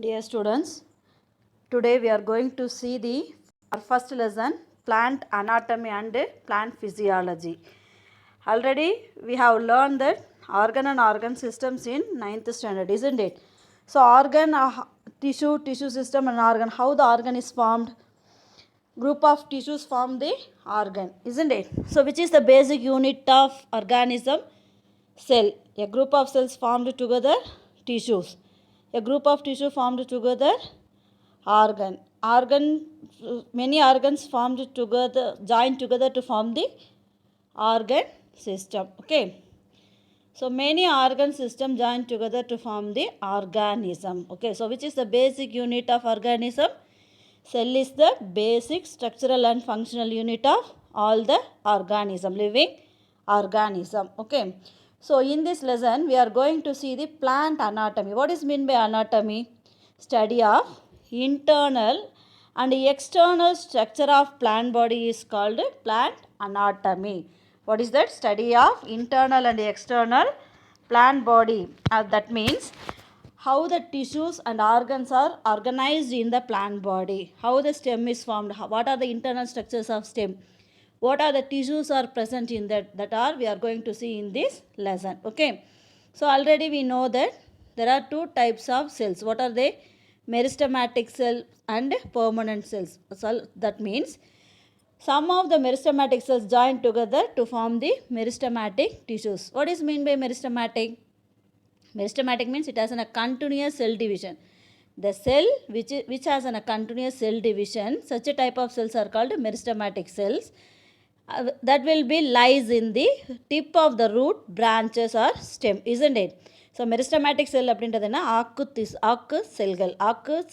Dear students, today we are going to see our first lesson, plant anatomy and plant physiology. Already we have learned that organ and organ systems in 9th standard, isn't it? So organ, tissue system and organ, how the organ is formed, group of tissues form the organ, isn't it? So which is the basic unit of organism? Cell. A group of cells formed together, tissues. A group of tissue formed together, organ. Many organs formed together, joined together to form the organ system. Okay. So many organ system joined together to form the organism. Okay. So which is the basic unit of organism? Cell is the basic structural and functional unit of all the organism, living organism. Okay. So in this lesson, we are going to see the plant anatomy. What is meant by anatomy? Study of internal and external structure of plant body is called plant anatomy. What is that? Study of internal and external plant body. That means how the tissues and organs are organized in the plant body, how the stem is formed, what are the internal structures of stem, what are the tissues are present in that are we are going to see in this lesson. Okay, so already we know that there are two types of cells. What are they? Meristematic cell and permanent cells. So that means some of the meristematic cells join together to form the meristematic tissues. What is mean by meristematic? Meristematic means it has a continuous cell division. The cell which has a continuous cell division, such a type of cells are called meristematic cells. That will be lies in the tip of the root, branches or stem, isn't it? So meristematic cell அப்படின்றதுன்னா ஆக்கு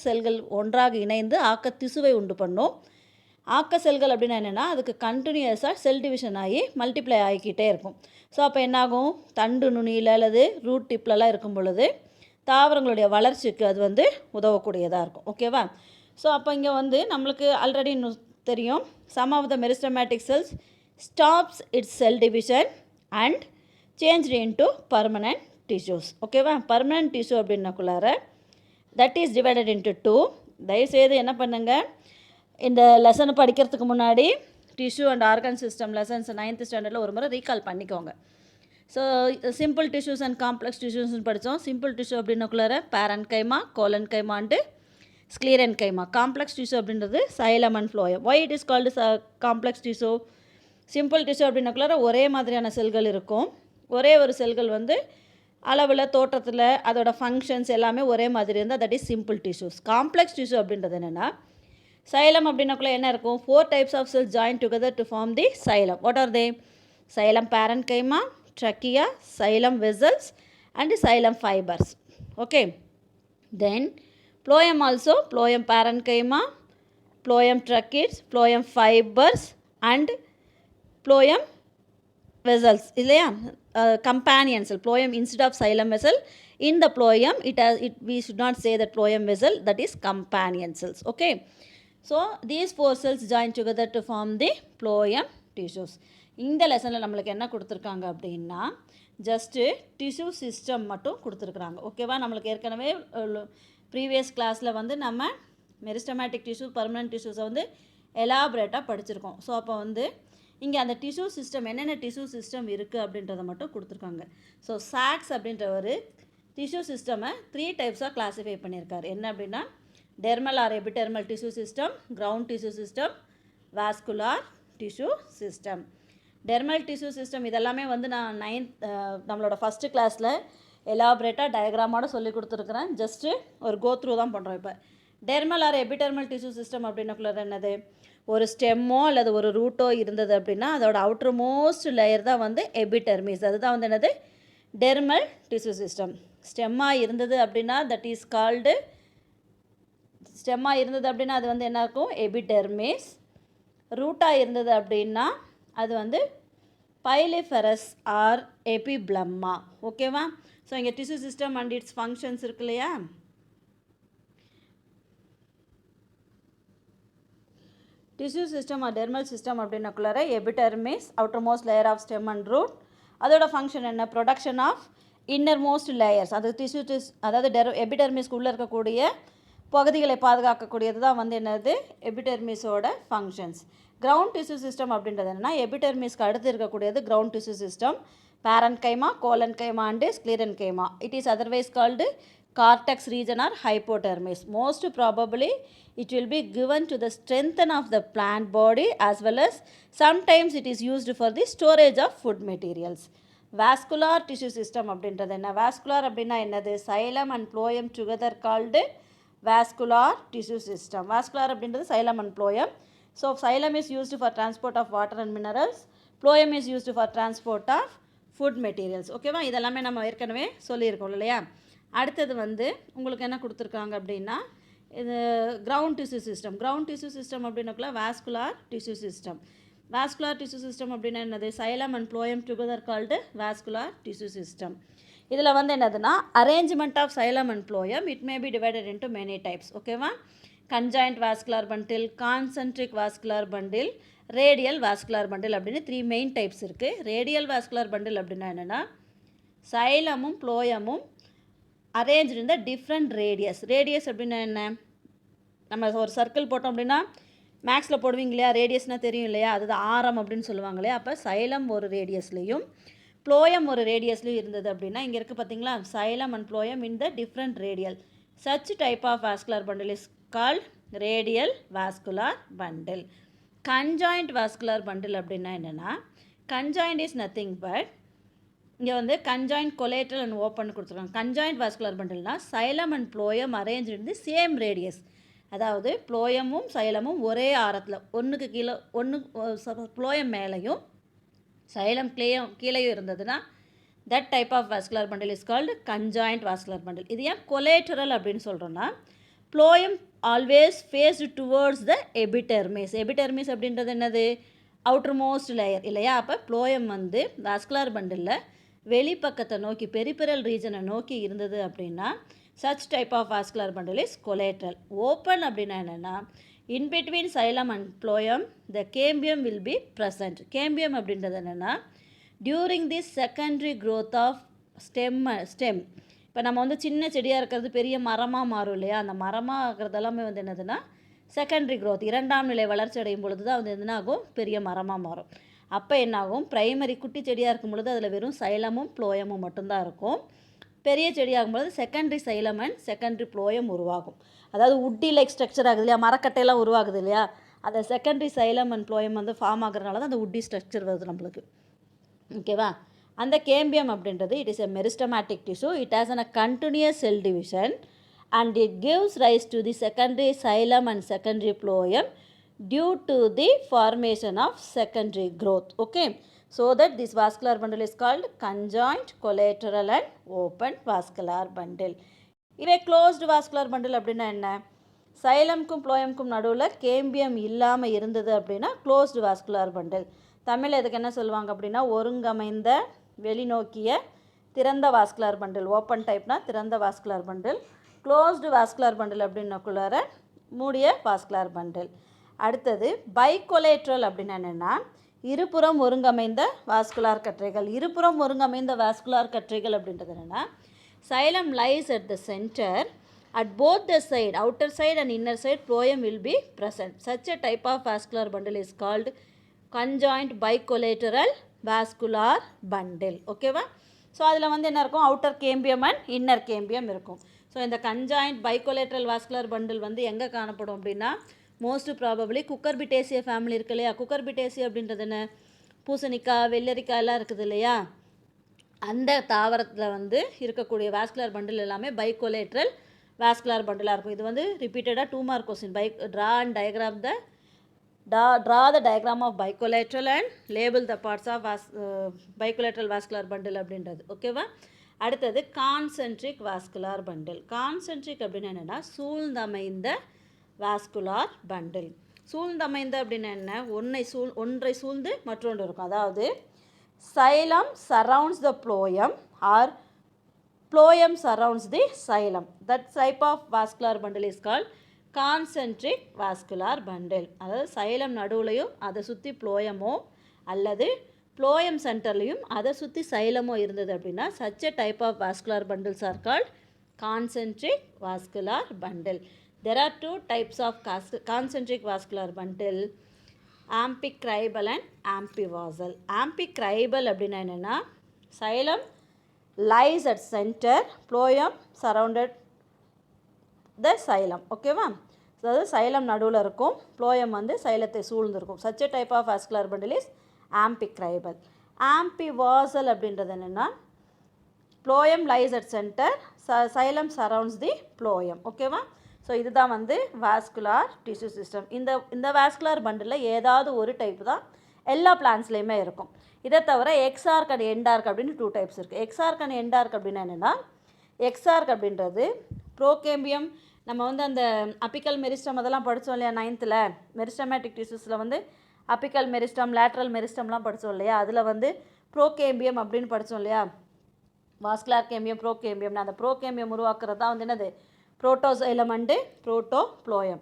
செல்கள் ஒன்றாக இணைந்து ஆக்க திசுவை உண்டு பண்ணும். ஆக்க செல்கள் அப்படின்னா என்னென்னா அதுக்கு கண்டினியூஸாக செல் டிவிஷன் ஆகி மல்டிப்ளை ஆகிக்கிட்டே இருக்கும். ஸோ அப்போ என்னாகும், தண்டு நுனியில் அல்லது ரூட் டிப்லலாம் இருக்கும் பொழுது தாவரங்களுடைய வளர்ச்சிக்கு அது உதவக்கூடியதாக இருக்கும். ஓகேவா? ஸோ அப்போ இங்கே நம்மளுக்கு ஆல்ரெடி தெரியும், some of the meristematic cells stops its cell division and change into permanent tissues. ஓகேவா? பர்மனன்ட் டிஷ்யூ அப்படின்னாக்குள்ளார that is divided into two. தயவுசெய்து என்ன பண்ணுங்கள், இந்த லெசனை படிக்கிறதுக்கு முன்னாடி tissue and organ system lessons 9th ஸ்டாண்டர்டில் ஒரு முறை ரீகால் பண்ணிக்கோங்க. So simple tissues and complex டிஷ்யூஸ்னு படித்தோம். சிம்பிள் டிஷ்யூ அப்படின்னாக்குள்ளார parenchyma, collenchyma sclerenchyma. Complex tissue அப்படின்றது xylem and phloem. Why it is called complex tissue? Simple tissue அப்படின்னாக்குள்ளார ஒரே மாதிரியான செல்கள் இருக்கும். ஒரே ஒரு செல்கள் அளவில், தோற்றத்தில், அதோட ஃபங்க்ஷன்ஸ் எல்லாமே ஒரே மாதிரி இருந்தால் that is simple tissues. Complex tissue அப்படின்றது என்னென்னா, சைலம் அப்படின்னாக்குள்ளே என்ன இருக்கும், 4 types of cells join together to form the xylem. What are they? Xylem parenchyma, trachea, xylem vessels and xylem fibers. Okay. Then phloem also, phloem parenchyma, phloem tracheids, phloem fibers and phloem vessels. இல்லையா? Companion cell. Phloem instead of xylem vessel, in the phloem we should not say that phloem vessel, that is companion cells. Okay. So these 4 cells join together to form the phloem tissues. இந்த லெசனில் நம்மளுக்கு என்ன கொடுத்துருக்காங்க அப்படின்னா, just tissue system மட்டும் கொடுத்துருக்குறாங்க. ஓகேவா? நம்மளுக்கு ஏற்கனவே ப்ரீவியஸ் கிளாஸில் நம்ம மெரிஸ்டமேட்டிக் டிஷ்யூ, பர்மனன்ட் டிஷ்யூஸை எலாபரேட்டாக படிச்சிருக்கோம். ஸோ அப்போ இங்கே அந்த டிஷ்யூ சிஸ்டம், என்னென்ன டிஷ்யூ சிஸ்டம் இருக்குது அப்படின்றத மட்டும் கொடுத்துருக்காங்க. ஸோ சாக்ஸ் அப்படின்ற ஒரு டிஷ்யூ சிஸ்டமை 3 டைப்ஸாக கிளாஸிஃபை பண்ணியிருக்காரு. என்ன அப்படின்னா, dermal or epidermal tissue system, ground tissue system, vascular tissue system. Dermal tissue system இதெல்லாமே நான் நம்மளோட ஃபஸ்ட்டு கிளாஸில் எலாபரேட்டாக டயக்ராமோட சொல்லி கொடுத்துருக்குறேன். ஜஸ்ட்டு ஒரு கோத்ரூ தான் பண்ணுறோம். இப்போ dermal or epidermal tissue system அப்படின்னக்குள்ள என்னது, ஒரு ஸ்டெம்மோ அல்லது ஒரு ரூட்டோ இருந்தது அப்படின்னா அதோட அவுட்டர் மோஸ்ட் லேயர் தான் எபிடெர்மிஸ். அதுதான் என்னது, டெர்மல் டிஷ்யூ சிஸ்டம். ஸ்டெம்மாக இருந்தது அப்படின்னா தட் இஸ் கால்டு, ஸ்டெம்மாக இருந்தது அப்படின்னா அது என்ன இருக்கும், எபிடெர்மிஸ். ரூட்டாக இருந்தது அப்படின்னா அது பைலிஃபெரஸ் ஆர் எபிப்ளம்மா. ஓகேவா? ஸோ இங்கே tissue system and its functions இருக்கு இல்லையா? Tissue system or dermal system அப்படின்னாக்குள்ளார epidermis, outer most layer of stem and root. அதோட ஃபங்க்ஷன் என்ன, production of inner most layers. அது அதாவது எபிடெர்மிஸ்க்கு உள்ளே இருக்கக்கூடிய பகுதிகளை பாதுகாக்கக்கூடியது தான் வந்து என்னது எபிடெர்மிஸோட ஃபங்க்ஷன்ஸ். கிரவுண்ட் டிஷ்யூ சிஸ்டம் அப்படின்றது என்னென்னா எபிடெர்மிஸ்க்கு அடுத்து இருக்கக்கூடியது ground tissue system. Parenchyma, collenchyma and sclerenchyma. It is otherwise called cortex region or hypodermis. Most probably it will be given to the strengthen of the plant body as well as sometimes it is used for the storage of food materials. Vascular tissue system அப்படின்றது என்ன? vascular அப்படின்னா என்னது? xylem and phloem together called vascular tissue system. vascular அப்படின்றது xylem and phloem. So xylem is used for transport of water and minerals. phloem is used for transport of food materials. ஓகேவா? இதெல்லாமே நம்ம ஏற்கனவே சொல்லியிருக்கோம் இல்லையா? அடுத்தது வந்து உங்களுக்கு என்ன கொடுத்துருக்காங்க அப்படின்னா இது ground tissue system. Ground tissue system அப்படின்னாக்குள்ள vascular tissue system. Vascular tissue system அப்படின்னா என்னது? Xylem and phloem together called vascular tissue system. இதில் வந்து என்னதுன்னா arrangement of xylem and phloem it may be divided into many types. ஓகேவா? Conjoint vascular bundle, concentric vascular bundle, radial vascular bundle அப்படின்னு 3 main types இருக்குது. ரேடியல் vascular bundle அப்படின்னா என்னென்னா சைலமும் ப்ளோயமும் அரேஞ்ச் இந்த டிஃப்ரெண்ட் ரேடியஸ். ரேடியஸ் அப்படின்னா என்ன? நம்ம ஒரு சர்க்கிள் போட்டோம் அப்படின்னா மேக்ஸில் போடுவீங்க இல்லையா, ரேடியஸ்னால் தெரியும் இல்லையா, அதுதான் ஆரம் அப்படின்னு சொல்லுவாங்க இல்லையா. அப்போ சைலம் ஒரு ரேடியஸ்லேயும் ப்ளோயம் ஒரு ரேடியஸ்லேயும் இருந்தது அப்படின்னா இங்கே இருக்குது பார்த்தீங்களா, xylem and phloem in the different radial. Such type of vascular bundle is called radial vascular bundle. Conjoint vascular bundle அப்படின்னா என்னென்னா கன்ஜாயிண்ட் இஸ் நத்திங் பட் இங்கே வந்து கன்ஜாயிண்ட் கொலேட்ரல் அண்ட் ஓப்பன் கொடுத்துருக்காங்க. கன்ஜாயிண்ட் வாஸ்குலர் பண்டில்னால் xylem and phloem arrange in the same radius. அதாவது ப்ளோயமும் சைலமும் ஒரே ஆரத்தில் ஒன்றுக்கு கீழே ஒன்று ப்ளோயம் மேலேயும் சைலம் கீழேயும் இருந்ததுன்னா that type of vascular bundle is called conjoint vascular bundle. இது ஏன் கொலேட்ரல் அப்படின்னு சொல்கிறோன்னா phloem always faced towards the epidermis. Epidermis அப்படின்றது என்னது? அவுட்டர் மோஸ்ட் லேயர் இல்லையா. அப்போ ப்ளோயம் வந்து வாஸ்குலர் பண்டிலில் வெளிப்பக்கத்தை நோக்கி பெரிபெரல் ரீஜனை நோக்கி இருந்தது அப்படின்னா such type of vascular bundle is collateral. Open அப்படின்னா என்னென்னா in between xylem and phloem the cambium will be present. Cambium அப்படின்றது என்னென்னா during the secondary growth of stem. இப்போ நம்ம வந்து சின்ன செடியாக இருக்கிறது பெரிய மரமாக மாறும் இல்லையா, அந்த மரமாக ஆகிறது எல்லாமே வந்து என்னதுன்னா செகண்டரி க்ரோத், 2ஆம் நிலை வளர்ச்சி அடையும் பொழுது தான் வந்து என்னாகும்? பெரிய மரமாக மாறும். அப்போ என்னாகும்? ப்ரைமரி குட்டி செடியாக இருக்கும் பொழுது அதில் வெறும் சைலமும் ப்ளோயமும் மட்டும்தான் இருக்கும். பெரிய செடியாகும்பொழுது secondary xylem and secondary phloem உருவாகும். அதாவது உட்டி லைக் ஸ்ட்ரக்சர் ஆகுது இல்லையா, மரக்கட்டையெல்லாம் உருவாகுது இல்லையா, அந்த செகண்டரி சைலம் அண்ட் ப்ளோயம் வந்து ஃபார்ம் ஆகிறதுனால தான் அந்த உட்டி ஸ்ட்ரக்சர் வருது நம்மளுக்கு. ஓகேவா? அந்த கேம்பியம் அப்படின்றது it is a meristematic tissue. It has a continuous cell division and it gives rise to the secondary xylem and secondary phloem due to the formation of secondary growth. Okay, so that this vascular bundle is called conjoint, collateral and open vascular bundle. இவை closed vascular bundle அப்படின்னா என்ன? சைலம்க்கும் ப்ளோயம்க்கும் நடுவில் cambium இல்லாமல் இருந்தது அப்படின்னா closed vascular bundle. தமிழில் இதுக்கு என்ன சொல்லுவாங்க அப்படின்னா ஒருங்கமைந்த வெளிநோக்கிய திறந்த வாஸ்குலர் பண்டில். ஓப்பன் டைப்னா திறந்த vascular bundle, closed vascular bundle அப்படின்னக்குள்ளார மூடிய வாஸ்குலர் பண்டில். அடுத்தது பைகொலேட்ரல் அப்படின்னா என்னென்னா இருபுறம் ஒருங்கமைந்த வாஸ்குலார் கற்றைகள். இருபுறம் ஒருங்கமைந்த வாஸ்குலார் கற்றைகள் அப்படின்றது என்னென்னா xylem lies at the centre. At both the side, outer side and inner side, phloem will be present. Such a type of vascular bundle is called conjoint bicollateral vascular bundle. ஓகேவா? So அதில் வந்து என்ன இருக்கும்? Outer cambium and inner cambium இருக்கும். So இந்த conjoint பைகொலேட்ரல் vascular bundle வந்து எங்கே காணப்படும் அப்படின்னா மோஸ்ட் ப்ராபப்ளி குக்கர்பிட்டேசியா ஃபேமிலி இருக்கு இல்லையா. குக்கர்பிட்டேசியா அப்படின்றது என்ன? பூசணிக்காய், வெள்ளரிக்காய் எல்லாம் இருக்குது இல்லையா, அந்த தாவரத்தில் வந்து இருக்கக்கூடிய வாஸ்குலர் பண்டில் எல்லாமே பைகொலேட்ரல் வாஸ்குலர் பண்டிலாக இருக்கும். இது வந்து ரிப்பீட்டடாக 2 mark question. Draw the diagram of bicollateral and label the parts of bicollateral vascular bundle அப்படின்றது. ஓகேவா? அடுத்தது கான்சென்ட்ரிக் வாஸ்குலார் பண்டில். கான்சென்ட்ரிக் அப்படின்னா என்னென்னா சூழ்ந்தமைந்த வாஸ்குலார் பண்டில். சூழ்ந்தமைந்த அப்படின்னா என்ன? ஒன்றை சூழ்ந்து மற்றொன்று இருக்கும். அதாவது xylem surrounds the phloem or phloem surrounds the xylem. That type of vascular bundle is called concentric vascular bundle. அதாவது சைலம் நடுவுலையும் அதை சுற்றி ப்ளோயமோ அல்லது ப்ளோயம் சென்டர்லையும் அதை சுற்றி சைலமோ இருந்தது அப்படின்னா such a type of vascular bundles are called concentric vascular bundle. there are two types of concentric vascular bundle, amphicribal and amphivalsal. Amphicribal அப்படின்னா என்னென்னா xylem lies at center, phloem surrounded the xylem. ஓகேவா? அதாவது xylem நடுவில் இருக்கும், phloem வந்து சைலத்தை சூழ்ந்திருக்கும். such a type of vascular bundle is amphicribal. amphivalsal அப்படின்றது என்னென்னா phloem lies at centre, xylem surrounds the phloem. ஓகேவா? ஸோ இதுதான் வந்து வாஸ்குலார் டிஷ்யூ சிஸ்டம். இந்த வாஸ்குலார் பண்டில் ஏதாவது ஒரு டைப் தான் எல்லா பிளான்ஸ்லேயுமே இருக்கும். இதை தவிர எக்ஸார்க் அண்ட் எண்டார்க் அப்படின்னு 2 டைப்ஸ் இருக்குது. எக்ஸார்க் அண்ட் எண்டார்க் அப்படின்னா என்னென்னா, எக்ஸார்க் அப்படின்றது ப்ரோகேம்பியம், நம்ம வந்து அந்த அப்பிக்கல் மெரிஸ்டம் அதெல்லாம் படித்தோம் இல்லையா 9th மெரிஸ்டமேட்டிக் டிஷ்யூஸில் வந்து அப்பிக்கல் மெரிஸ்டம், லேட்ரல் மெரிஸ்டம்லாம் படித்தோம் இல்லையா, அதில் வந்து ப்ரோகேம்பியம் அப்படின்னு படித்தோம் இல்லையா, வாஸ்குலார் கேம்பியம், ப்ரோகேம்பியம். அந்த ப்ரோகேம்பியம் உருவாக்குறது தான் வந்து என்னது, புரோட்டோசைலம் அண்டு புரோட்டோப்ளோயம்.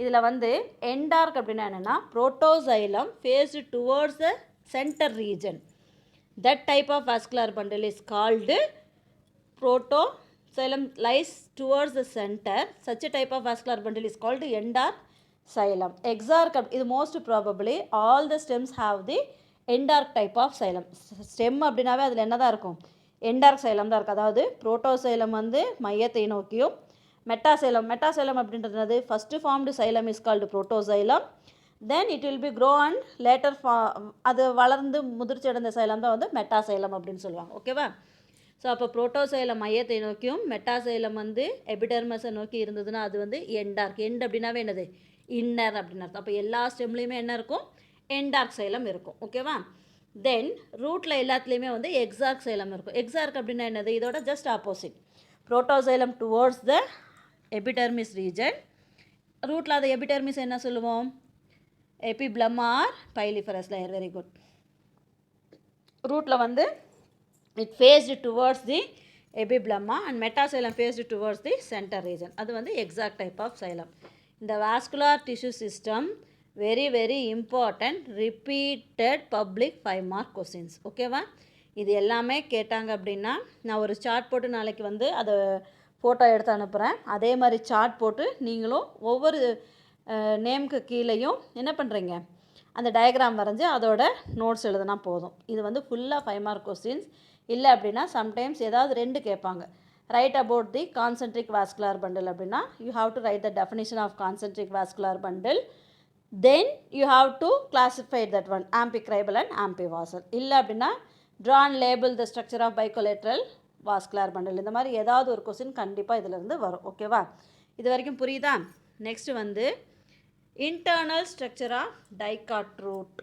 இதில் வந்து எண்டார்க் அப்படின்னா என்னென்னா protoxylem faced towards the centre region. That type of vascular bundle is called protoxylem lies towards the centre. Such type of vascular bundle is called endarch xylem. Exarch இது most probably all the stems have the endarch type of xylem. Stem அப்படின்னாவே அதில் என்ன தான் இருக்கும், எண்டார்க் xylem தான் இருக்குது. அதாவது protoxylem வந்து மையத்தை நோக்கியும், மெட்டாசைலம் அப்படின்றது first formed xylem is called protoxylem. Then it will be grow and later அது வளர்ந்து முதிர்ச்சி அடைந்த சைலம் தான் வந்து மெட்டாசைலம் அப்படின்னு சொல்லுவாங்க. ஓகேவா? ஸோ அப்போ புரோட்டோசைலம் மையத்தை நோக்கியும், மெட்டாசைலம் வந்து எபிடெர்மஸை நோக்கி இருந்ததுன்னா அது வந்து எண்டார்க். எண்ட் அப்படின்னாவே என்னது, இன்னர் அப்படின்னு அர்த்தம். அப்போ எல்லா ஸ்டெம்லேயுமே என்ன இருக்கும், எண்டார்க் சைலம் இருக்கும். ஓகேவா? தென் ரூட்டில் எல்லாத்துலேயுமே வந்து எக்ஸார்க் சைலம் இருக்கும். எக்ஸார்க் அப்படின்னா என்னது, இதோட ஜஸ்ட் ஆப்போசிட். புரோட்டோசைலம் டுவோர்ட்ஸ் த எபிடெர்மிஸ் ரீஜன். ரூட்டில் அது எபிடெர்மிஸ் என்ன சொல்லுவோம், எபிப்ளம் ஆர் பைலிஃபரஸ் லேயர். Very good. ரூட்டில் வந்து it faced towards the எபிப்ளமா and metaxylem faced towards the centre region. அது வந்து எக்ஸாக்ட் டைப் ஆஃப் சைலம். இந்த vascular tissue system very very important repeated public 5 mark questions. ஓகேவா? இது எல்லாமே கேட்டாங்க அப்படின்னா நான் ஒரு சார்ட் போட்டு நாளைக்கு வந்து அதை ஃபோட்டோ எடுத்து அனுப்புகிறேன். அதே மாதிரி சார்ட் போட்டு நீங்களும் ஒவ்வொரு நேமுக்கு கீழேயும் என்ன பண்ணுறீங்க, அந்த டயக்ராம் வரைஞ்சி அதோட நோட்ஸ் எழுதுனா போதும். இது வந்து ஃபுல்லாக 5 மார்க் கொஸ்டின்ஸ். இல்லை அப்படின்னா சம்டைம்ஸ் ஏதாவது 2 கேட்பாங்க. Write about the concentric vascular bundle அப்படின்னா you have to write the definition of concentric vascular bundle. Then you have to classify that one, amphicribal and amphivalsal. இல்லை அப்படின்னா draw and label the structure of bicollateral vascular bundle. இந்த மாதிரி ஏதாவது ஒரு question கண்டிப்பாக இதிலிருந்து வரும். ஓகேவா? இது வரைக்கும் புரியுதா? நெக்ஸ்ட் வந்து internal structure of dicot root.